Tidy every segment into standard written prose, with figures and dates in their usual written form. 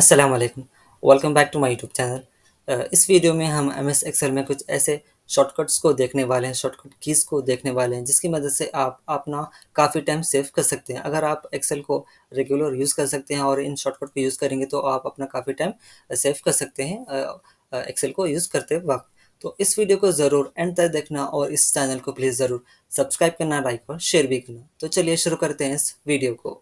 अस्सलाम वालेकुम। Welcome back to my YouTube channel. इस वीडियो में हम एम एस एक्सेल में कुछ ऐसे शॉर्टकट्स को देखने वाले हैं, शॉर्टकट कीज़ को देखने वाले हैं जिसकी मदद से आप अपना काफ़ी टाइम सेव कर सकते हैं। अगर आप एक्सेल को रेगुलर यूज़ कर सकते हैं और इन शॉर्टकट को यूज़ करेंगे तो आप अपना काफ़ी टाइम सेव कर सकते हैं एक्सेल को यूज़ करते वक्त। तो इस वीडियो को ज़रूर एंड तक देखना और इस चैनल को प्लीज़ ज़रूर सब्सक्राइब करना, लाइक और शेयर भी करना। तो चलिए शुरू करते हैं इस वीडियो को।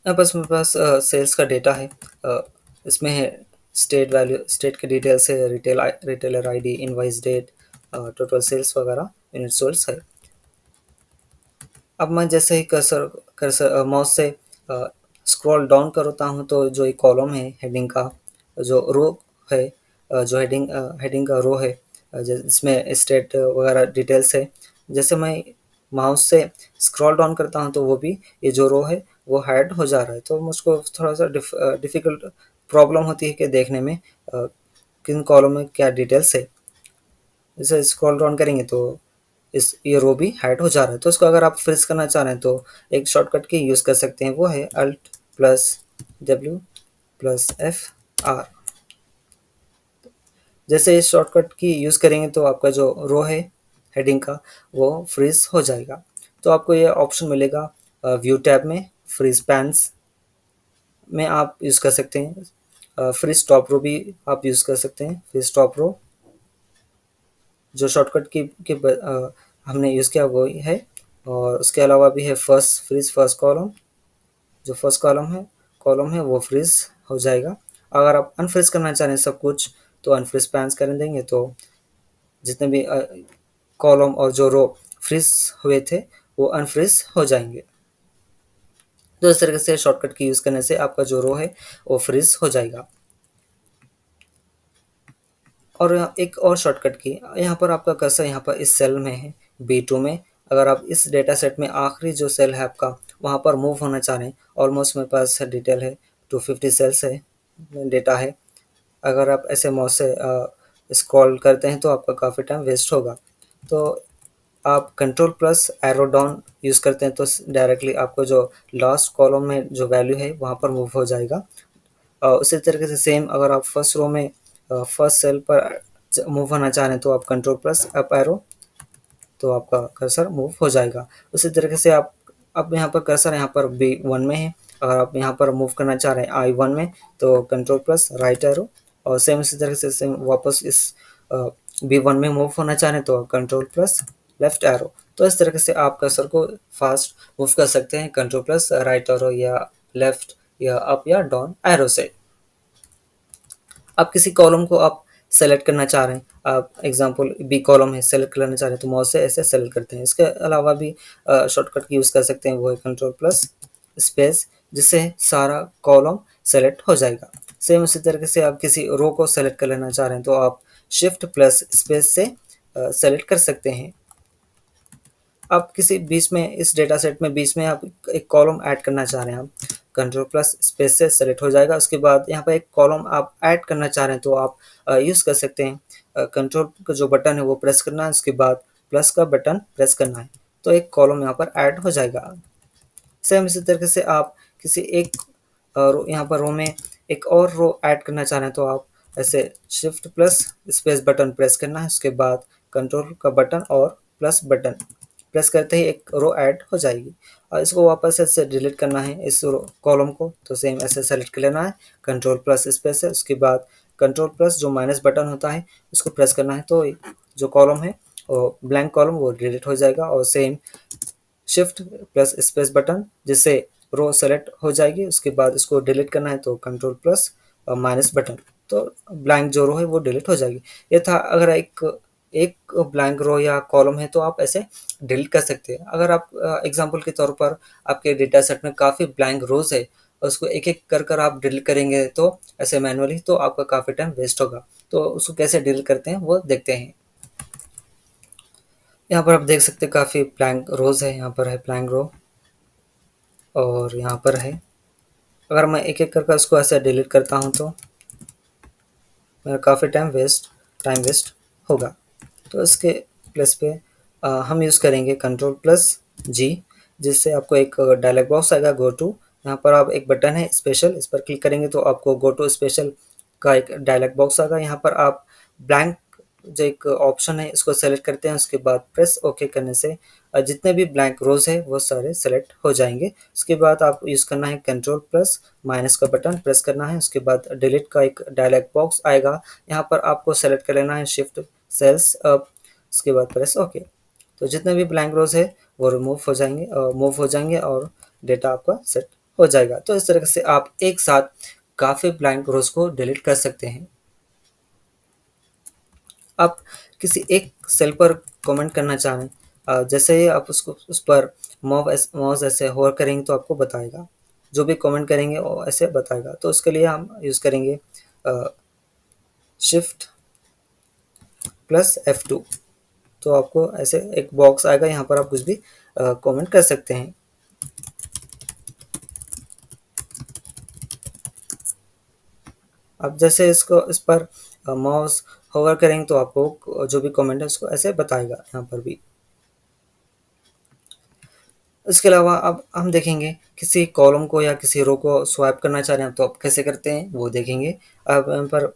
बस मेरे पास सेल्स का डेटा है। अ, इसमें है स्टेट वैल्यू, स्टेट के डिटेल्स है, retailer ID, invoice date, total sales वगैरह, यूनिट सोल्स है। अब मैं जैसे ही कर्सर माउस से स्क्रॉल डाउन करता हूँ तो जो एक कॉलम है हेडिंग का, जो रो है, जो हेडिंग का रो है, जिसमें स्टेट वगैरह डिटेल्स है। जैसे मैं माउस से स्क्रॉल डाउन करता हूँ तो वो भी, ये जो रो है वो हाइड हो जा रहा है। तो मुझको थोड़ा सा डिफ़िकल्ट प्रॉब्लम होती है कि देखने में किन कॉलम में क्या डिटेल्स है। जैसे स्क्रॉल डाउन करेंगे तो इस ये रो भी हाइड हो जा रहा है। तो इसको अगर आप फ्रीज करना चाह रहे हैं तो एक शॉर्टकट की यूज़ कर सकते हैं, वो है alt plus W plus F R. जैसे इस शॉर्टकट की यूज़ करेंगे तो आपका जो रो है हेडिंग का वो फ्रीज हो जाएगा। तो आपको ये ऑप्शन मिलेगा व्यू टैब में, फ्रीज पैन्स में आप यूज़ कर सकते हैं। फ्रीज टॉप रो भी आप यूज़ कर सकते हैं, फ्रीज टॉप रो जो शॉर्टकट हमने यूज़ किया वो ही है। और उसके अलावा भी है फर्स्ट कॉलम, जो फर्स्ट कॉलम है वो फ्रीज हो जाएगा। अगर आप अनफ्रीज करना चाह रहे हैं सब कुछ तो अनफ्रीज पैंस कर देंगे तो जितने भी कॉलम और जो रो फ्रीज हुए थे वो अनफ्रीज हो जाएंगे। तो इस तरीके से शॉर्टकट की यूज़ करने से आपका जो रो है वो फ्रीज हो जाएगा। और एक और शॉर्टकट की, यहाँ पर आपका कर्सर यहाँ पर इस सेल में है B2 में। अगर आप इस डेटा सेट में आखिरी जो सेल है आपका वहाँ पर मूव होना चाह रहे हैं, ऑलमोस्ट मेरे पास डिटेल है 250 सेल्स है, डेटा है। अगर आप ऐसे माउस से स्क्रॉल करते हैं तो आपका काफ़ी टाइम वेस्ट होगा। तो आप control plus arrow down use करते हैं तो डायरेक्टली आपको जो लास्ट कॉलम में जो वैल्यू है वहाँ पर मूव हो जाएगा। उसी तरीके से सेम अगर आप फर्स्ट रो में फर्स्ट सेल पर मूव होना चाह रहे हैं तो आप कंट्रोल प्लस अप एरो, तो आपका कर्सर मूव हो जाएगा। उसी तरीके से आप, अब यहाँ पर कर्सर यहाँ पर B1 में है, अगर आप यहाँ पर मूव करना चाह रहे हैं I1 में तो कंट्रोल प्लस राइट एरो, और सेम इसी तरीके से सेम वापस इस B1 में मूव होना चाह रहे हैं तो कंट्रोल प्लस लेफ्ट एरो। तो इस तरीके से आप कर्सर को फास्ट मूव कर सकते हैं कंट्रोल प्लस राइट एरो या लेफ्ट या अप या डाउन एरो से। आप किसी कॉलम को आप सेलेक्ट करना चाह रहे हैं, आप एग्जांपल बी कॉलम है सेलेक्ट करना चाह रहे हैं तो माउस से ऐसे सेलेक्ट करते हैं। इसके अलावा भी शॉर्टकट की यूज़ कर सकते हैं, वो है कंट्रोल प्लस स्पेस, जिससे सारा कॉलम सेलेक्ट हो जाएगा। सेम उसी तरीके से आप किसी रो को सेलेक्ट कर लेना चाह रहे हैं तो आप शिफ्ट प्लस स्पेस से सेलेक्ट कर सकते हैं। आप किसी बीच में इस डेटा सेट में बीच में आप एक कॉलम ऐड करना चाह रहे हैं, आप कंट्रोल प्लस स्पेस से सेलेक्ट हो जाएगा। उसके बाद यहाँ पर एक कॉलम आप ऐड करना चाह रहे हैं तो आप यूज़ कर सकते हैं, कंट्रोल का जो बटन है वो प्रेस करना है, उसके बाद प्लस का बटन प्रेस करना है तो एक कॉलम यहाँ पर ऐड हो जाएगा। सेम इसी तरीके से आप किसी एक यहाँ पर रो में एक और रो ऐड करना चाह रहे हैं तो आप ऐसे shift plus space button press करना है, उसके बाद कंट्रोल का बटन और प्लस बटन प्रेस करते ही एक रो ऐड हो जाएगी। और इसको वापस ऐसे डिलीट करना है इस कॉलम को तो सेम ऐसे सेलेक्ट कर लेना है कंट्रोल प्लस स्पेस है, उसके बाद कंट्रोल प्लस जो माइनस बटन होता है उसको प्रेस करना है तो जो कॉलम है वो ब्लैंक कॉलम वो डिलीट हो जाएगा। और same shift plus space button जिससे रो सेलेक्ट हो जाएगी, उसके बाद इसको डिलीट करना है तो कंट्रोल प्लस माइनस बटन, तो ब्लैंक जो रो है वो डिलीट हो जाएगी। ये था, अगर एक एक ब्लैंक रो या कॉलम है तो आप ऐसे डिलीट कर सकते हैं। अगर आप एग्जांपल के तौर पर आपके डेटा सेट में काफ़ी ब्लैंक रोज है और उसको एक एक कर आप डिलीट करेंगे तो ऐसे मैनुअली तो आपका काफ़ी टाइम वेस्ट होगा। तो उसको कैसे डिलीट करते हैं वो देखते हैं। यहाँ पर आप देख सकते हैं काफ़ी ब्लैंक रोज है, यहाँ पर है ब्लैंक रो और यहाँ पर है। अगर मैं एक एक करके उसको ऐसे डिलीट करता हूँ तो मेरा काफ़ी टाइम वेस्ट होगा। तो इसके प्लस पे हम यूज़ करेंगे कंट्रोल प्लस जी, जिससे आपको एक डायलॉग बॉक्स आएगा गो टू। यहाँ पर आप एक बटन है स्पेशल, इस पर क्लिक करेंगे तो आपको गो टू स्पेशल का एक डायलॉग बॉक्स आएगा। यहाँ पर आप ब्लैंक जो एक ऑप्शन है इसको सेलेक्ट करते हैं, उसके बाद प्रेस ओके करने से जितने भी ब्लैंक रोज है वो सारे सेलेक्ट हो जाएंगे। उसके बाद आप यूज़ करना है कंट्रोल प्लस माइनस का बटन प्रेस करना है, उसके बाद डिलीट का एक डायलॉग बॉक्स आएगा। यहाँ पर आपको सेलेक्ट कर लेना है शिफ्ट सेल्स अप, उसके बाद प्रेस ओके। तो जितने भी ब्लैंक रोज है वो रिमूव हो जाएंगे, मूव हो जाएंगे और डेटा आपका सेट हो जाएगा। तो इस तरह से आप एक साथ काफ़ी ब्लैंक रोज को डिलीट कर सकते हैं। आप किसी एक सेल पर कमेंट करना चाह रहे हैं, जैसे ही आप उसको उस पर माउस ऐसे होवर करेंगे तो आपको बताएगा, जो भी कमेंट करेंगे वो ऐसे बताएगा। तो उसके लिए हम यूज़ करेंगे शिफ्ट प्लस F2। तो आपको ऐसे एक बॉक्स आएगा, यहाँ पर आप कुछ भी कमेंट कर सकते हैं। आप जैसे इसको इस पर माउस होवर करेंगे तो आपको जो भी कमेंट है उसको ऐसे बताएगा यहाँ पर भी। इसके अलावा अब हम देखेंगे किसी कॉलम को या किसी रो को स्वाइप करना चाह रहे हैं तो आप कैसे करते हैं वो देखेंगे। अब यहाँ पर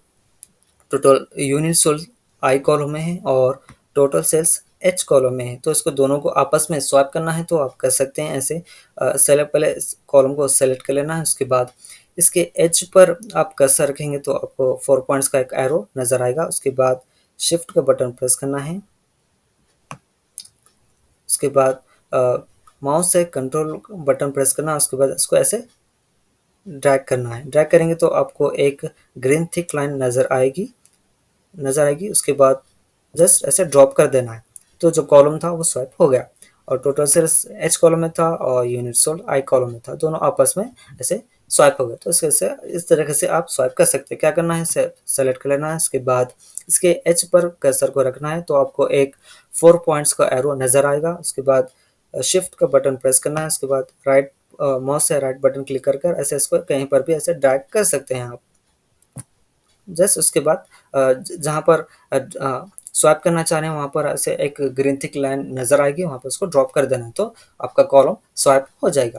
टोटल यूनिट सेल्स आई कॉलम में है और टोटल सेल्स एच कॉलम में है, तो इसको दोनों को आपस में स्वैप करना है तो आप कर सकते हैं ऐसे। सेलेक्ट पहले कॉलम को सेलेक्ट कर लेना है, उसके बाद इसके एज पर आप कर्सर रखेंगे तो आपको 4 पॉइंट्स का एक एरो नज़र आएगा। उसके बाद शिफ्ट का बटन प्रेस करना है, उसके बाद माउस से कंट्रोल बटन प्रेस करना है, उसके बाद इसको ऐसे ड्रैग करना है। ड्रैग करेंगे तो आपको एक ग्रीन थिक लाइन नज़र आएगी। उसके बाद जस्ट ऐसे ड्रॉप कर देना है, तो जो कॉलम था वो स्वाइप हो गया। और टोटल सेल्स एच कॉलम में था और यूनिट सोल्ड आई कॉलम में था, दोनों आपस में ऐसे स्वाइप हो गए। तो इस तरीके से आप स्वाइप कर सकते हैं। क्या करना है, सेलेक्ट कर लेना है, उसके बाद इसके एच पर कर्सर को रखना है तो आपको एक 4 पॉइंट्स का एरो नज़र आएगा। उसके बाद शिफ्ट का बटन प्रेस करना है, उसके बाद राइट माउस से राइट बटन क्लिक कर ऐसे इसको कहीं पर भी ऐसे ड्रैग कर सकते हैं आप। जस्ट उसके बाद जहाँ पर स्वाइप करना चाह रहे हैं वहाँ पर ऐसे एक ग्रीन थिक लाइन नज़र आएगी, वहाँ पर उसको ड्रॉप कर देना है तो आपका कॉलम स्वाइप हो जाएगा।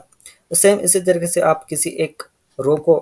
तो सेम इसी तरीके से आप किसी एक रो को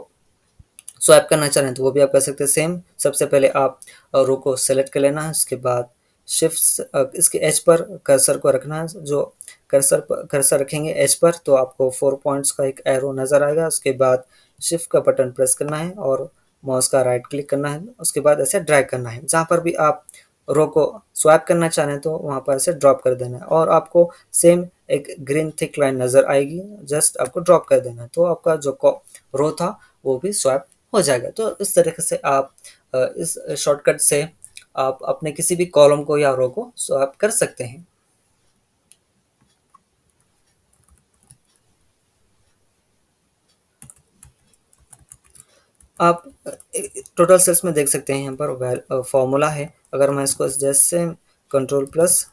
स्वाइप करना चाह रहे हैं तो वो भी आप कर सकते हैं। सेम सबसे पहले आप रो को सेलेक्ट कर लेना है, उसके बाद शिफ्ट इसके एज पर कर्सर को रखना है। जो कर्सर रखेंगे एज पर तो आपको 4 पॉइंट्स का एक एरो नज़र आएगा। उसके बाद शिफ्ट का बटन प्रेस करना है और माउस का राइट क्लिक करना है, उसके बाद ऐसे ड्रैग करना है। जहाँ पर भी आप रो को स्वैप करना चाह रहे हैं तो वहाँ पर ऐसे ड्रॉप कर देना है और आपको सेम एक ग्रीन थिक लाइन नज़र आएगी, जस्ट आपको ड्रॉप कर देना है तो आपका जो रो था वो भी स्वैप हो जाएगा। तो इस तरीके से आप इस शॉर्टकट से आप अपने किसी भी कॉलम को या रो को स्वैप कर सकते हैं। आप टोटल सेल्स में देख सकते हैं यहाँ पर फॉर्मूला है। अगर मैं इसको जैसे कंट्रोल प्लस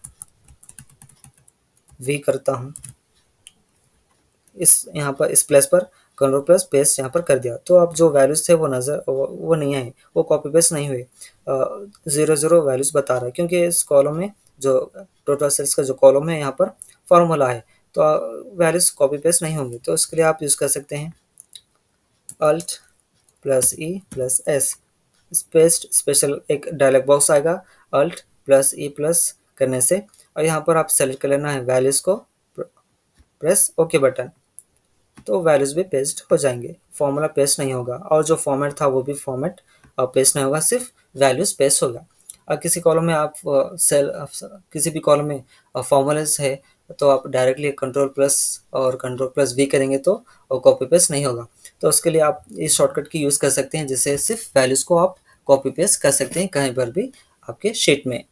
वी करता हूँ, इस यहाँ पर इस प्लस पर कंट्रोल प्लस पेस्ट यहाँ पर कर दिया तो अब जो वैल्यूज थे वो वो नहीं आए, वो कॉपी पेस्ट नहीं हुए। 0 0 वैल्यूज बता रहा है क्योंकि इस कॉलम में जो टोटल सेल्स का जो कॉलम है यहाँ पर फॉर्मूला है तो वैल्यूज कॉपी पेस्ट नहीं होंगे। तो इसके लिए आप यूज़ कर सकते हैं alt plus E plus S paste special, एक डायलॉग बॉक्स आएगा अल्ट प्लस ई प्लस करने से, और यहाँ पर आप सेलेक्ट कर लेना है वैल्यूज़ को, प्रेस ओके बटन, तो वैल्यूज भी पेस्ट हो जाएंगे, फॉर्मूला पेस्ट नहीं होगा और जो फॉर्मेट था वो भी फॉर्मेट पेस्ट नहीं होगा, सिर्फ वैल्यूज पेस्ट होगा। और किसी कॉलम में आप किसी भी कॉलम में फॉर्मूलाज है तो आप डायरेक्टली कंट्रोल प्लस और कंट्रोल प्लस वी करेंगे तो कॉपी पेस्ट नहीं होगा। तो उसके लिए आप इस शॉर्टकट की यूज़ कर सकते हैं जिससे सिर्फ वैल्यूज़ को आप कॉपी पेस्ट कर सकते हैं कहीं पर भी आपके शीट में।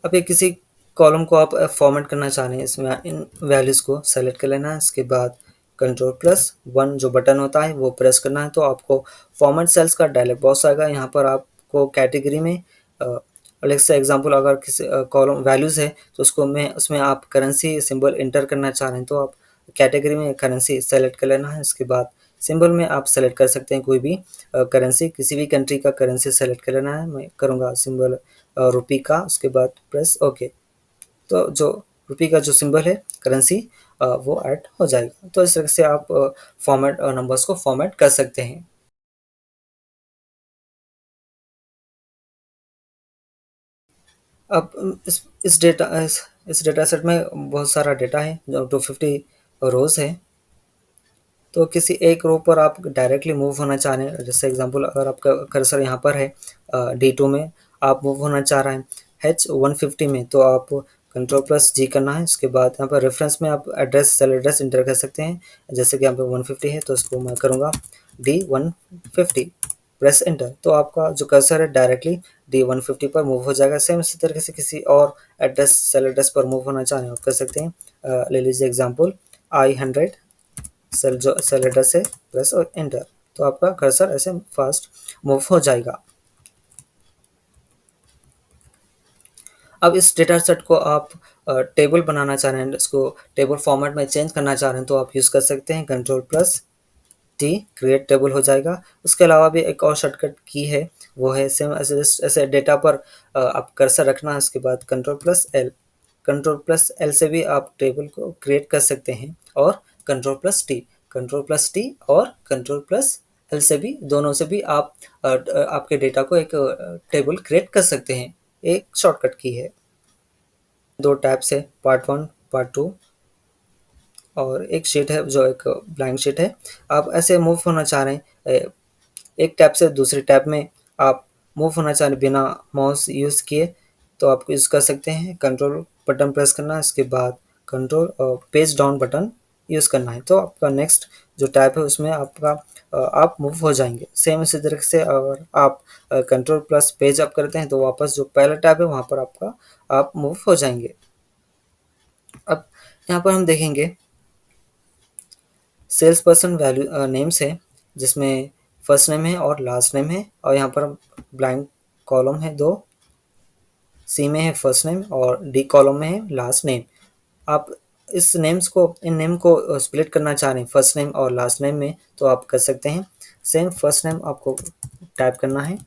अब ये किसी कॉलम को आप फॉर्मेट करना चाह रहे हैं, इसमें इन वैल्यूज़ को सेलेक्ट कर लेना है, इसके बाद कंट्रोल प्लस वन जो बटन होता है वो प्रेस करना है तो आपको फॉर्मेट सेल्स का डायलॉग बॉक्स आएगा। यहाँ पर आपको कैटेगरी में अलग से एग्जांपल अगर किसी कॉलम वैल्यूज़ है तो उसमें आप करेंसी सिंबल इंटर करना चाह रहे हैं तो आप कैटेगरी में करेंसी सेलेक्ट कर लेना है। इसके बाद सिंबल में आप सेलेक्ट कर सकते हैं कोई भी करेंसी, किसी भी कंट्री का करेंसी सेलेक्ट कर लेना है। मैं करूँगा सिंबल रुपी का, उसके बाद प्रेस ओके। तो जो रुपी का जो सिंबल है करेंसी वो ऐड हो जाएगा। तो इस तरह से आप फॉर्मेट नंबर्स को फॉर्मेट कर सकते हैं। अब इस डेटा सेट में बहुत सारा डेटा है, जो 250 रोज है। तो किसी एक रो पर आप डायरेक्टली मूव होना चाह रहे हैं, जैसे एग्जांपल अगर आपका कर्सर यहाँ पर है D2 में, आप मूव होना चाह रहे हैं H150 में, तो आप कंट्रोल प्लस जी करना है। उसके बाद यहाँ पर रेफरेंस में आप एड्रेस सेल एड्रेस इंटर कर सकते हैं। जैसे कि यहाँ पे 150 है तो इसको मैं करूँगा D150, प्रेस एंटर। तो आपका जो कर्सर है डायरेक्टली D150 पर मूव हो जाएगा। सेम इसी तरीके से किसी और एड्रेस सेल एड्रेस पर मूव होना चाहें आप कर सकते हैं। ले लीजिए एग्जाम्पल I100, सेल एड्रेस से प्रेस और एंटर। तो आपका कर्सर ऐसे फास्ट मूव हो जाएगा। अब इस डेटा सेट को आप टेबल बनाना चाह रहे हैं, इसको टेबल फॉर्मेट में चेंज करना चाह रहे हैं, तो आप यूज़ कर सकते हैं control plus T, create table हो जाएगा। उसके अलावा भी एक और शॉर्टकट की है, वो है सेम ऐसे ऐसे डेटा पर आप कर्सर रखना है। उसके बाद कंट्रोल प्लस एल से भी आप टेबल को क्रिएट कर सकते हैं, और कंट्रोल प्लस टी और कंट्रोल प्लस एल से भी, दोनों से भी आप आपके डेटा को एक टेबल क्रिएट कर सकते हैं। एक शॉर्टकट की है। दो टैब्स है, पार्ट 1 पार्ट 2, और एक शीट है जो एक ब्लैंक शीट है। आप ऐसे मूव होना चाह रहे हैं एक टैब से दूसरे टैब में, आप मूव होना चाह रहे हैं बिना माउस यूज़ किए, तो आप यूज़ कर सकते हैं कंट्रोल बटन प्रेस करना है। इसके बाद कंट्रोल और पेज डाउन बटन यूज़ करना है, तो आपका नेक्स्ट जो टैब है उसमें आपका आप मूव हो जाएंगे। सेम इसी तरीके से अगर आप कंट्रोल प्लस पेज अप करते हैं तो वापस जो पहला टैब है वहाँ पर आपका आप मूव हो जाएंगे। अब यहाँ पर हम देखेंगे सेल्स पर्सन वैल्यू नेम्स है, जिसमें फर्स्ट नेम है और लास्ट नेम है, और यहाँ पर ब्लैंक कॉलम है दो, सी में है फर्स्ट नेम और डी कॉलम में है लास्ट नेम। आप इस नेम्स को इन नेम को स्प्लिट करना चाह रहे हैं फर्स्ट नेम और लास्ट नेम में, तो आप कर सकते हैं। सेम फर्स्ट नेम आपको टाइप करना है।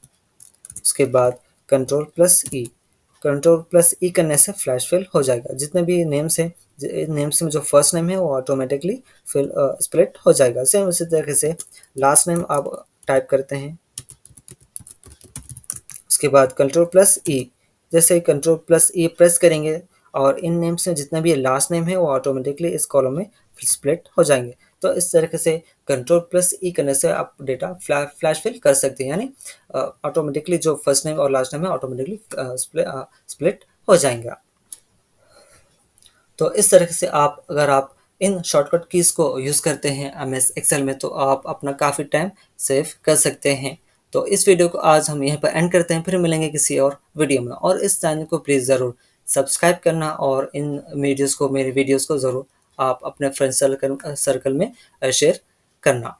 उसके बाद कंट्रोल प्लस ई, कंट्रोल प्लस ई करने से फ्लैश फिल हो जाएगा। जितने भी नेम्स हैं, नेम्स में जो फर्स्ट नेम है वो ऑटोमेटिकली फिल स्प्लिट हो जाएगा। सेम उसी तरीके से लास्ट नेम आप टाइप करते हैं। उसके बाद कंट्रोल प्लस ई, जैसे ही कंट्रोल प्लस ई प्रेस करेंगे और इन नेम्स में जितना भी लास्ट नेम है वो ऑटोमेटिकली इस कॉलम में स्प्लिट हो जाएंगे। तो इस तरीके से कंट्रोल प्लस ई करने से आप डेटा फ्लैश फिल कर सकते हैं, यानी ऑटोमेटिकली जो फर्स्ट नेम और लास्ट नेम है ऑटोमेटिकली स्प्लिट हो जाएंगे। तो इस तरह से आप अगर आप इन शॉर्टकट कीज़ को यूज़ करते हैं MS एक्सेल में, तो आप अपना काफ़ी टाइम सेव कर सकते हैं। तो इस वीडियो को आज हम यहीं पर एंड करते हैं, फिर मिलेंगे किसी और वीडियो में। और इस चैनल को प्लीज़ ज़रूर सब्सक्राइब करना, और इन वीडियोज़ को, मेरे वीडियोज़ को ज़रूर आप अपने फ्रेंड सर्कल में शेयर करना।